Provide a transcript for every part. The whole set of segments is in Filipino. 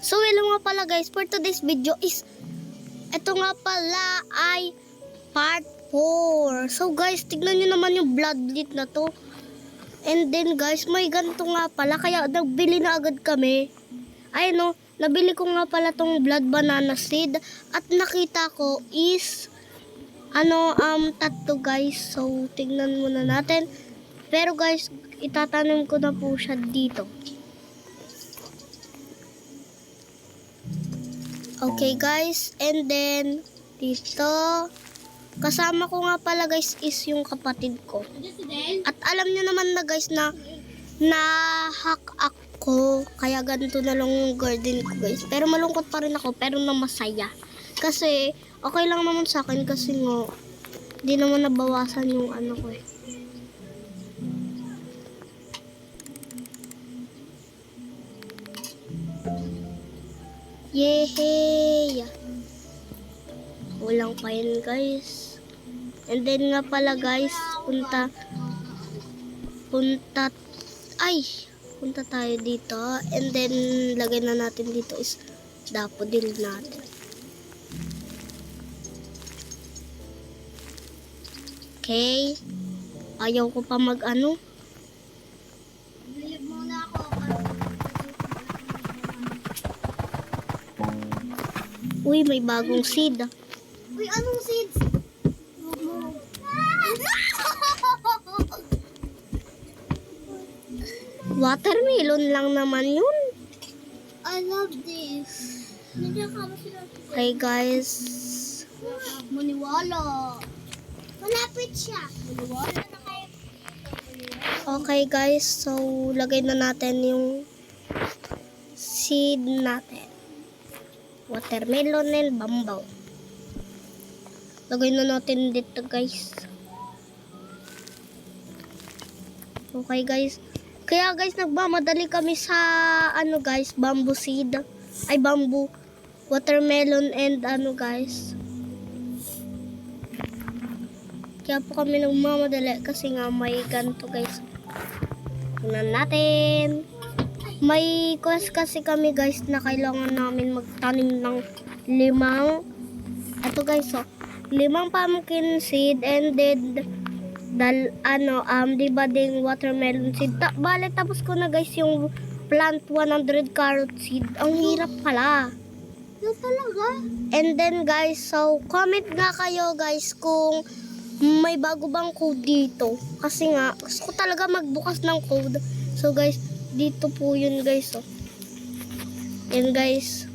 So hello nga pala guys, for today's video is ito nga pala ay part 4. So guys, tignan nyo naman yung blood bleed na to. And then guys, may ganito nga pala, kaya nagbili na agad kami. Ay no, nabili ko nga pala tong blood banana seed. At nakita ko is tatlo guys. So tignan muna natin. Pero guys, itatanim ko na po siya dito. Okay guys, and then dito kasama ko nga pala guys is yung kapatid ko. At alam niyo naman na guys na hack ako, kaya ganito na lang yung garden ko guys. Pero malungkot pa rin ako, pero na masaya. Kasi okay lang naman sa akin kasi nga di naman nabawasan yung ano ko eh. Yehey! Walang pa yun guys. And then nga pala guys, punta tayo dito. And then lagay na natin dito is daffodil natin. Okay. Ayaw ko pa mag-ano. Bilib muna ako. Uy, may bagong seed. Uy, anong seeds? Watermelon lang naman yun. I love this. Okay guys. Maniwala. Malapit siya. Maniwala na kayo. Okay guys, so lagay na natin yung seed natin. Watermelon and bambaw. Lagay na natin dito guys. Okay guys. Kaya guys, nagmamadali kami sa guys, bamboo seed. Ay bamboo. Watermelon and guys. Kaya po kami nagmamadali kasi nga may ganito guys. Tingnan natin. May course kasi kami guys na kailangan namin magtanim ng 5 pumpkin seed and then diba ding watermelon seed. Bale tapos ko na guys yung plant 100 carrot seed. Ang hirap pala. Yan talaga. And then guys, so comment nga kayo guys kung may bago bang code dito. Kasi nga gusto ko talaga magbukas ng code. So guys, dito po yun guys. Oh. Yan guys.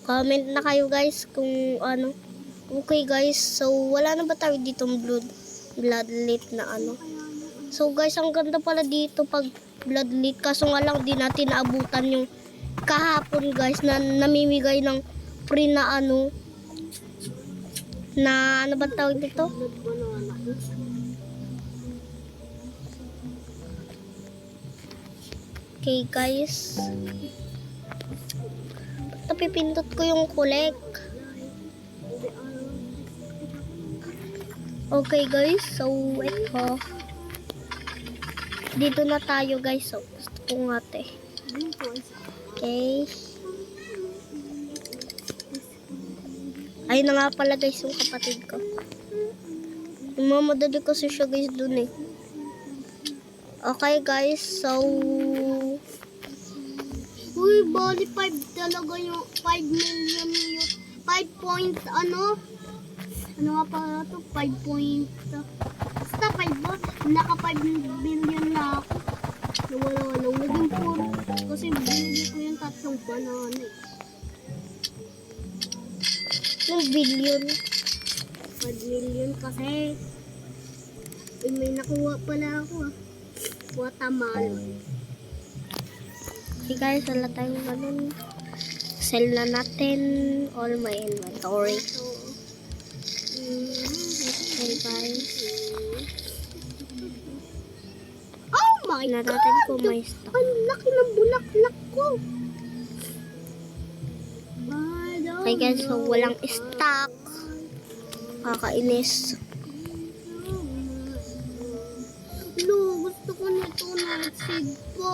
Comment na kayo guys kung ano. Okay guys. So wala na ba tayo ditong bloodlet na ano. So guys, ang ganda pala dito pag bloodlet. Kaso nga lang di natin naabutan yung kahapon guys na namimigay ng free na ano. Na ano ba tawag dito? Okay guys, napipindot ko yung collect. Okay guys, so ito dito na tayo guys. So gusto ko nga okay, ayun na nga pala guys yung kapatid ko. Mamadali kasi siya guys dun eh. Okay guys, so uy, bali 5 talaga yung 5 million yun. 5 point ano nga pala to? 5 point basta 5 ba? Naka 5 billion na ako. Nawala naging 4 kasi binili ko yung 3 banana eh. Yung billion 5 million kasi may nakuha pala ako watermelon. Okay guys, wala tayong ganun. Sell na natin all my inventory. Okay guys. Oh my God! Natin kung may stock. Ang laki ng bulaklak ko. Okay guys, so walang stock. Kakainis. Gusto ko nito. luto ng seed po.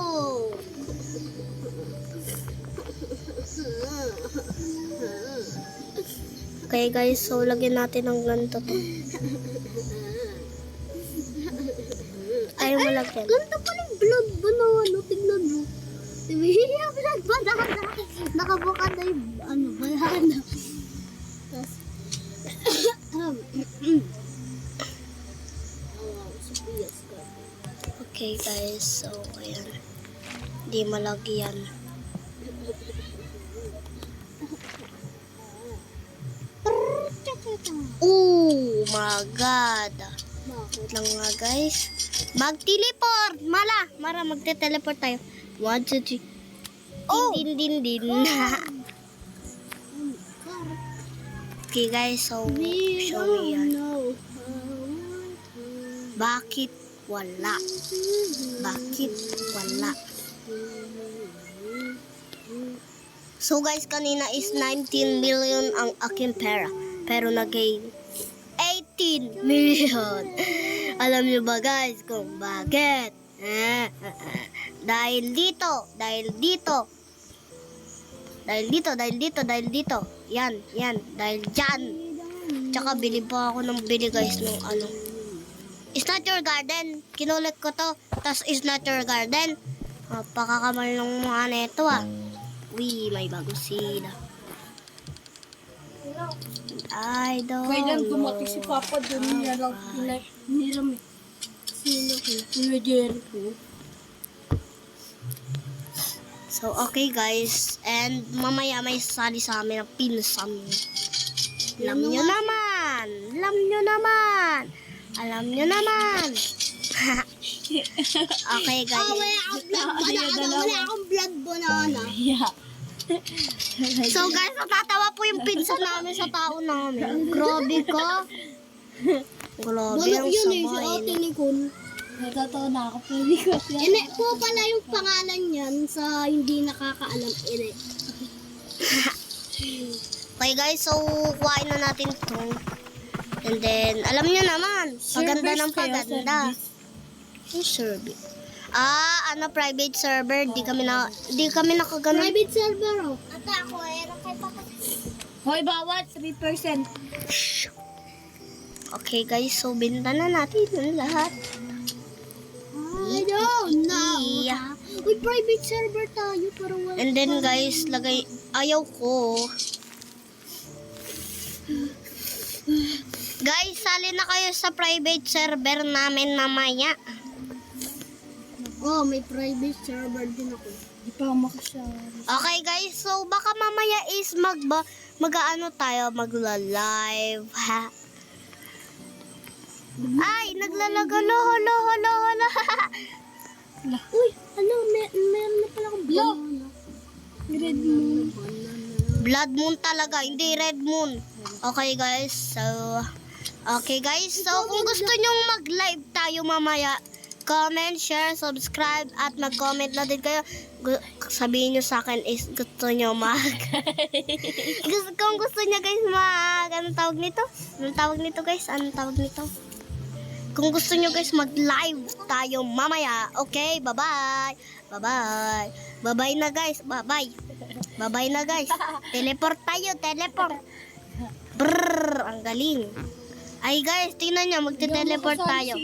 Okay guys, so lagyan natin ng ganito to. Ayaw mo lagyan. Ganito pa yung vlog ba na ano? Tignan mo. Diba vlog ba na? Nakabuka na yung ano, banana. Tapos, okay guys, so ayan. Di malagyan. Oh my god. Wait lang nga guys. Mag-teleport! Mara, magte-teleport tayo. 1, 2, 3. Oh! Din. Okay guys, so show me yan. Bakit wala? So guys, kanina is 19 million ang aking pera. Pero nag-gain 18 million. Alam niyo ba guys kung bakit? Dahil dito. Yan, dahil dyan. Tsaka bili pa ako ng bili guys ng ano. It's not your garden. Kinulit ko to. Tas it's not your garden. Pakakamal ng mga neto ah. Uy, may bago sila. I don't know. Kailan dumating si Papa doon niya lang niram. Sino Kuya Jericho? So, okay guys. And mamaya may sali sa amin ng pinsan. Alam nyo naman. Okay guys. Wala akong vlog banana. Yeah. So guys, natatawa po yung pinsan namin sa tao namin. Grabe ka. Grabe ang sabay. Natatawa na ako pero hindi ko siya. Ine po pala yung pangalan niyan sa hindi nakakaalam. Ine. Okay guys, so kuhain na natin ito. And then, alam nyo naman, paganda ng paganda. Yung service. Private server. Di kami nakaganon. Private server, oh. Ata ako, kay Papa. Hoy, bawat 3%. Okay guys, so binta na natin yung lahat. I don't know. Yeah. Uy, private server tayo para wala. And then guys, ayaw ko. Guys, sali na kayo sa private server namin mamaya. Oh, may private server din ako. Di pa ako makasama. Okay guys, so baka mamaya is mag-ano tayo, magla-live, ha? Ay, naglalaga, hala. Uy, meron na pala akong banana. Red moon. Blood moon talaga, hindi red moon. Okay guys, so kung gusto nyong mag-live tayo mamaya, comment, share, subscribe, at mag-comment na din kayo. Sabihin nyo sa akin is gusto nyo kung gusto nyo guys anong tawag nito guys? Kung gusto nyo guys mag-live tayo mamaya, okay? Bye-bye na guys. Bye-bye na guys. Teleport tayo. Brrr, ang galing. Ay guys, tingnan nyo, magte-teleport tayo.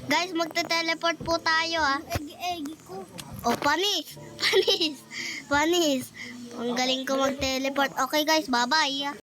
Guys, magte-teleport po tayo ah. Egg ko. Oh, panis. Ang galing ko mag-teleport. Okay guys, bye-bye.